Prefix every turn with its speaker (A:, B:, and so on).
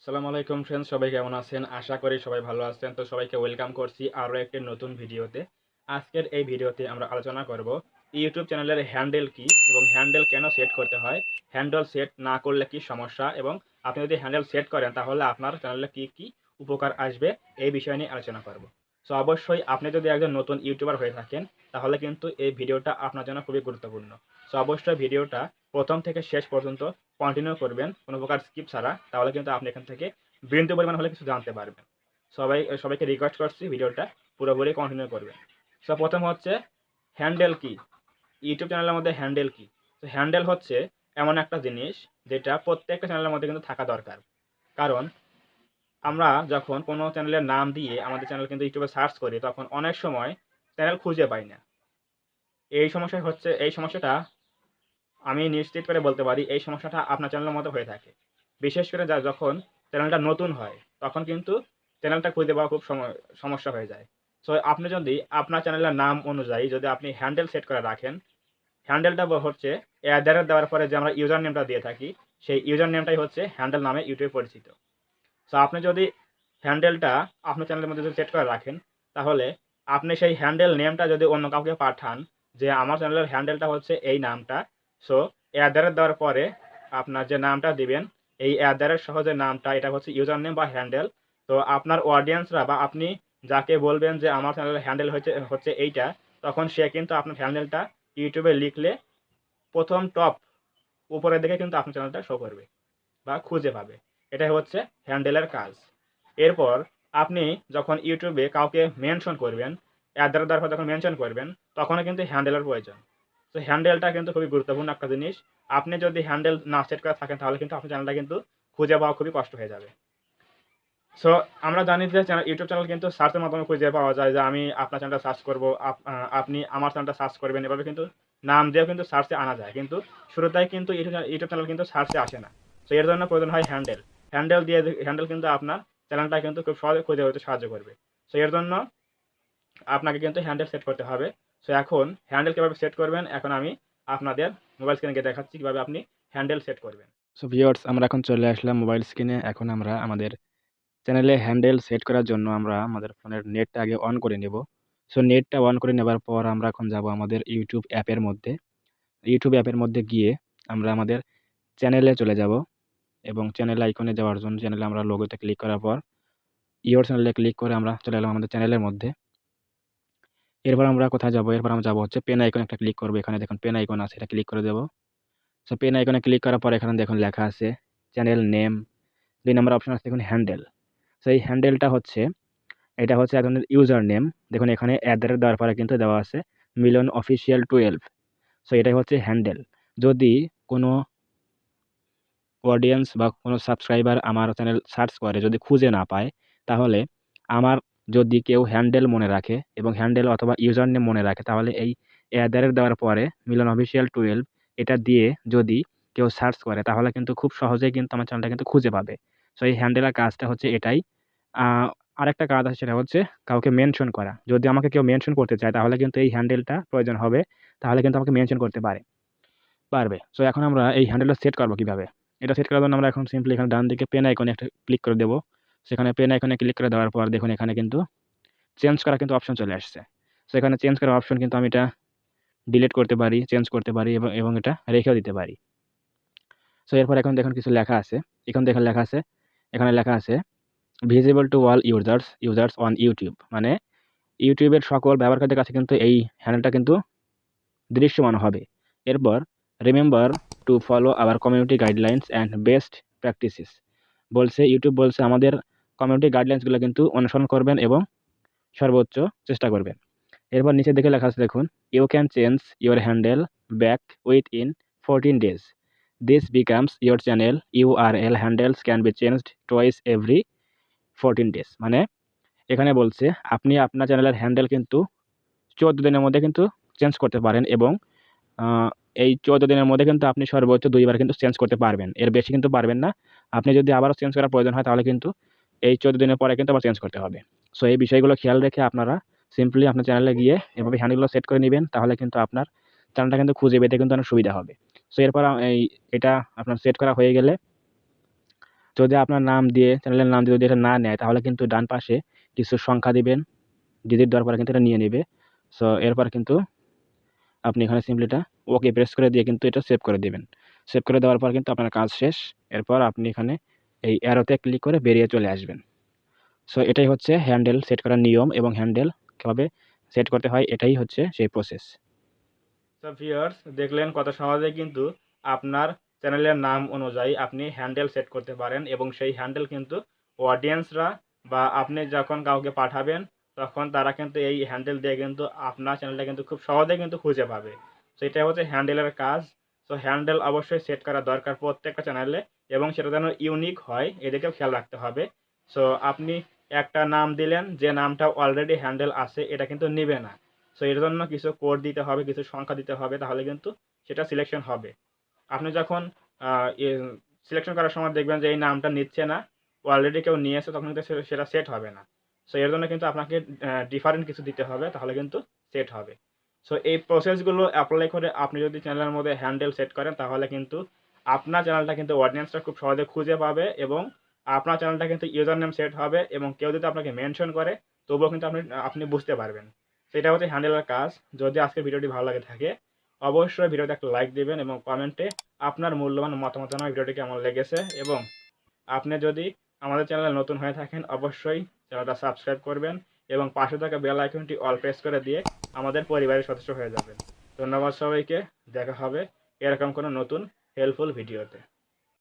A: আসসালামু আলাইকুম ফ্রেন্ডস, সবাই কেমন আছেন? আশা করি সবাই ভালো আছেন। তো সবাইকে ওয়েলকাম করছি আরও একটি নতুন ভিডিওতে। আজকের এই ভিডিওতে আমরা আলোচনা করব ইউটিউব চ্যানেলের হ্যান্ডেল কি এবং হ্যান্ডেল কেন সেট করতে হয়, হ্যান্ডেল সেট না করলে কি সমস্যা এবং আপনি যদি হ্যান্ডেল সেট করেন তাহলে আপনার চ্যানেলে কি কি উপকার আসবে এই বিষয় নিয়ে আলোচনা করব। সো অবশ্যই আপনি যদি একজন নতুন ইউটিউবার হয়ে থাকেন তাহলে কিন্তু এই ভিডিওটা আপনার জন্য খুবই গুরুত্বপূর্ণ। সো অবশ্যই ভিডিওটা প্রথম থেকে শেষ পর্যন্ত কন্টিনিউ করবেন কোনো প্রকার স্কিপ ছাড়া, তাহলে কিন্তু আপনি এখান থেকে বিন্দু পরিমাণ হলে কিছু জানতে পারবেন। সবাইকে রিকোয়েস্ট করছি ভিডিওটা পুরোপুরি কন্টিনিউ করবেন। সো প্রথম হচ্ছে হ্যান্ডেল কি। ইউটিউব চ্যানেলের মধ্যে হ্যান্ডেল কি? তো হ্যান্ডেল হচ্ছে এমন একটা জিনিস যেটা প্রত্যেকটা চ্যানেলের মধ্যে কিন্তু থাকা দরকার। কারণ আমরা যখন কোনো চ্যানেলের নাম দিয়ে আমাদের চ্যানেল কিন্তু ইউটিউবে সার্চ করি তখন অনেক সময় চ্যানেল খুঁজে পাই না। এই সমস্যাটা আমি নিশ্চিত করে বলতে পারি এই সমস্যাটা আপনার চ্যানেলের মতো হয়ে থাকে। বিশেষ করে যখন চ্যানেলটা নতুন হয় তখন কিন্তু চ্যানেলটা খুঁজে পাওয়া খুব সমস্যা হয়ে যায়। সো আপনি যদি আপনার চ্যানেলের নাম অনুযায়ী যদি আপনি হ্যান্ডেল সেট করে রাখেন, হ্যান্ডেলটা হচ্ছে অ্যাডারে দেওয়ার পরে যে আমরা ইউজার নেমটা দিয়ে থাকি সেই ইউজার নেমটাই হচ্ছে হ্যান্ডেল নামে ইউটিউবে পরিচিত। সো আপনি যদি হ্যান্ডেলটা আপনার চ্যানেলের মধ্যে যদি সেট করে রাখেন তাহলে আপনি সেই হ্যান্ডেল নেমটা যদি অন্য কাউকে পাঠান যে আমার চ্যানেলের হ্যান্ডেলটা হচ্ছে এই নামটা, সো অ্যাডারে দেওয়ার পরে আপনার যে নামটা দিবেন এই অ্যাডারের সহ যে নামটা এটা হচ্ছে ইউজার নেম বা হ্যান্ডেল। তো আপনার অডিয়েন্সরা বা আপনি যাকে বলবেন যে আমার চ্যানেলের হ্যান্ডেল হচ্ছে এইটা, তখন সে কিন্তু আপনার হ্যান্ডেলটা ইউটিউবে লিখলে প্রথম টপ উপরের দিকে কিন্তু আপনার চ্যানেলটা শো করবে বা খুঁজে পাবে। এটাই হচ্ছে হ্যান্ডেলের কাজ। এরপর আপনি যখন ইউটিউবে কাউকে মেনশন করবেন, দেওয়ার পর যখন মেনশন করবেন তখনও কিন্তু হ্যান্ডেলের প্রয়োজন। তো হ্যান্ডেলটা কিন্তু খুবই গুরুত্বপূর্ণ একটা জিনিস। আপনি যদি হ্যান্ডেল না সেট করে থাকেন তাহলে কিন্তু আপনার চ্যানেলটা কিন্তু খুঁজে পাওয়া খুবই কষ্ট হয়ে যাবে। সো আমরা জানি যে ইউটিউব চ্যানেল কিন্তু সার্চের মাধ্যমে খুঁজে পাওয়া যায় যে আমি আপনার চ্যানেলটা সার্চ করব, আপনি আমার চ্যানেলটা সার্চ করবেন, এভাবে কিন্তু নাম দিয়েও কিন্তু সার্চে আনা যায়। কিন্তু শুরুতেই কিন্তু ইউটিউব চ্যানেল কিন্তু সার্চে আসে না। সো এর জন্য প্রয়োজন হয় হ্যান্ডেল। হ্যান্ডেল কিন্তু আপনার চ্যানেলটা কিন্তু খুব সহজে খুঁজে পেতে সাহায্য করবে। সো এর জন্য আপনাকে কিন্তু হ্যান্ডেল সেট করতে হবে। সো এখন হ্যান্ডেল কিভাবে সেট করবেন এখন আমি আপনাদের মোবাইল স্ক্রিনে গিয়ে দেখাচ্ছি কিভাবে আপনি হ্যান্ডেল সেট করবেন। সো ভিউয়ার্স, আমরা এখন চলে আসলাম মোবাইল স্ক্রিনে। এখন আমরা আমাদের চ্যানেলে হ্যান্ডেল সেট করার জন্য আমরা আমাদের ফোনের নেটটা আগে অন করে নেব। সো নেটটা অন করে নেবার পর আমরা এখন যাব আমাদের ইউটিউব অ্যাপের মধ্যে। ইউটিউব অ্যাপের মধ্যে গিয়ে আমরা আমাদের চ্যানেলে চলে যাব এবং চ্যানেল আইকনে যাওয়ার জন্য চ্যানেলে আমরা লোগোতে ক্লিক করার পর ইওর চ্যানেলে ক্লিক করে আমরা চলে এলাম আমাদের চ্যানেলের মধ্যে। এরপর আমরা কোথায় যাব? এরপর আমরা যাব হচ্ছে পেন আইকনে একটা ক্লিক করব। এখানে দেখুন পেন আইকন আছে, এটা ক্লিক করে দেব। সো পেন আইকনে ক্লিক করার পর এখানে দেখুন লেখা আছে চ্যানেল নেম। ২ নম্বর অপশন আছে দেখুন হ্যান্ডেল। সো এই হ্যান্ডেলটা হচ্ছে এটা হচ্ছে এক ধরনের ইউজার নেম। দেখুন এখানে দেওয়ার পরে কিন্তু দেওয়া আছে মিলন অফিসিয়াল 12। সো এটাই হচ্ছে হ্যান্ডেল। যদি কোনো অডিয়েন্স বা কোনো সাবস্ক্রাইবার আমার চ্যানেল সার্চ করে যদি খুঁজে না পায়, তাহলে আমার যদি কেউ হ্যান্ডেল মনে রাখে এবং হ্যান্ডেল অথবা ইউজার নেম মনে রাখে তাহলে এই দেওয়ার পরে মিলন অফিসিয়াল 12 এটা দিয়ে যদি কেউ সার্চ করে তাহলে কিন্তু খুব সহজেই কিন্তু আমার চ্যানেলটা কিন্তু খুঁজে পাবে। সো এই হ্যান্ডেলের কাজটা হচ্ছে এটাই। আরেকটা কাজ আছে সেটা হচ্ছে কাউকে মেনশন করা। যদি আমাকে কেউ মেনশন করতে চায় তাহলে কিন্তু এই হ্যান্ডেলটা প্রয়োজন হবে। তাহলে কিন্তু আমাকে মেনশন করতে পারবে। সো এখন আমরা এই হ্যান্ডেলটা সেট করব কিভাবে? এটা সেট করার জন্য আমরা এখন সিম্পলি এখানে ডান দিকে পেন আইকনে একটা ক্লিক করে দেব। সেখানে পেন আইকনে ক্লিক করে দেওয়ার পর দেখুন এখানে কিন্তু চেঞ্জ করা কিন্তু অপশন চলে আসছে। সো এখানে চেঞ্জ করার অপশন কিন্তু আমি এটা ডিলিট করতে পারি, চেঞ্জ করতে পারি এবং এটা রেখেও দিতে পারি। সো এরপর এখন দেখুন কিছু লেখা আছে। এখানে লেখা আছে visible to all users on YouTube. মানে ইউটিউবের সকল ব্যবহারকারীদের কাছে কিন্তু এই হ্যান্ডেলটা কিন্তু দৃশ্যমান হবে। এরপর remember to follow our community guidelines and best practices. YouTube বলছে আমাদের কমিউনিটি গাইডলাইন্সগুলো কিন্তু অনুসরণ করবেন এবং সর্বোচ্চ চেষ্টা করবেন। এরপর নিচের দিকে লেখা আছে দেখুন you can change your handle back within 14 days. This becomes your channel URL handles can be changed twice every 14 days। মানে এখানে বলছে আপনি আপনার চ্যানেলের হ্যান্ডেল কিন্তু 14 দিনের মধ্যে কিন্তু চেঞ্জ করতে পারেন এবং এই 14 দিনের মধ্যে কিন্তু আপনি সর্বোচ্চ ২ বার কিন্তু চেঞ্জ করতে পারবেন। এর বেশি কিন্তু পারবেন না। আপনি যদি আবারও চেঞ্জ করার প্রয়োজন হয় তাহলে কিন্তু এই 14 দিনের পরে কিন্তু আবার চেঞ্জ করতে হবে। সো এই বিষয়গুলো খেয়াল রেখে আপনারা সিম্পলি আপনার চ্যানেলে গিয়ে এভাবে হ্যান্ডেলগুলো সেট করে নিবেন। তাহলে কিন্তু আপনার চ্যানেলটা কিন্তু খুঁজে পেতে কিন্তু অনেক সুবিধা হবে। সো এরপর এটা আপনার সেট করা হয়ে গেলে যদি আপনার নাম দিয়ে চ্যানেলের নাম দিয়ে যদি এটা না নেয় তাহলে কিন্তু ডান পাশে কিছু সংখ্যা দিবেন, ডিজিট দেওয়ার পরে কিন্তু এটা নিয়ে নেবে। সো এরপর কিন্তু আপনি এখানে সিম্পলি এটা ওকে প্রেস করে দিয়ে কিন্তু এটা সেভ করে দিবেন। সেভ করে দেওয়ার পর কিন্তু আপনার কাজ শেষ। এরপর আপনি এখানে এই অ্যারোতে ক্লিক করে বেরিয়ে চলে আসবেন। সো এটাই হচ্ছে হ্যান্ডেল সেট করার নিয়ম, এবং হ্যান্ডেল কীভাবে সেট করতে হয় এটাই হচ্ছে সেই প্রসেস। সো ভিউয়ার্স, দেখলেন কত সহজে কিন্তু আপনার চ্যানেলের নাম অনুযায়ী আপনি হ্যান্ডেল সেট করতে পারেন, এবং সেই হ্যান্ডেল কিন্তু অডিয়েন্সরা বা আপনি যখন কাউকে পাঠাবেন তখন তারা কিন্তু এই হ্যান্ডেল দিয়ে কিন্তু আপনার চ্যানেলটা কিন্তু খুব সহজে কিন্তু খুঁজে পাবে। সো এটাই হচ্ছে হ্যান্ডেলের কাজ। সো হ্যান্ডেল অবশ্যই সেট করা দরকার প্রত্যেকটা চ্যানেলে, এবং সেটা যেন ইউনিক হয় এদিকেও খেয়াল রাখতে হবে। সো আপনি একটা নাম দিলেন, যে নামটা অলরেডি হ্যান্ডেল আছে এটা কিন্তু নিবে না। সো এর জন্য কিছু কোড দিতে হবে, কিছু সংখ্যা দিতে হবে, তাহলে কিন্তু সেটা সিলেকশন হবে। আপনি যখন সিলেকশন করার সময় দেখবেন যে এই নামটা নিচ্ছে না, অলরেডি কেউ নিয়েছে, তখন কিন্তু সেটা সেট হবে না। সো এর জন্য কিন্তু আপনাকে ডিফারেন্ট কিছু দিতে হবে, তাহলে কিন্তু সেট হবে। সো এই প্রসেসগুলো অ্যাপ্লাই করে আপনি যদি চ্যানেলের মধ্যে হ্যান্ডেল সেট করেন তাহলে কিন্তু আপনার চ্যানেলটা কিন্তু অডিয়েন্সরা খুব সহজে খুঁজে পাবে, এবং আপনার চ্যানেলটা কিন্তু ইউজার নেম সেট হবে, এবং কেউ যদি আপনাকে মেনশন করে তবুও কিন্তু আপনি বুঝতে পারবেন। সেটা হচ্ছে হ্যান্ডেলের কাজ। যদি আজকের ভিডিওটি ভালো লাগে থাকে অবশ্যই ভিডিওতে একটা লাইক দিবেন, এবং কমেন্টে আপনার মূল্যবান মতামত জানাবেন ভিডিওটি কেমন লেগেছে। এবং আপনি যদি আমাদের চ্যানেলে নতুন হয়ে থাকেন অবশ্যই চ্যানেলটা সাবস্ক্রাইব করবেন, এবং পাশে থাকা বেল আইকনটি অল প্রেস করে দিয়ে আমাদের পরিবারের সদস্য হয়ে যাবেন। ধন্যবাদ সবাইকে। দেখা হবে এরকম কোনো নতুন হেল্পফুল ভিডিওতে।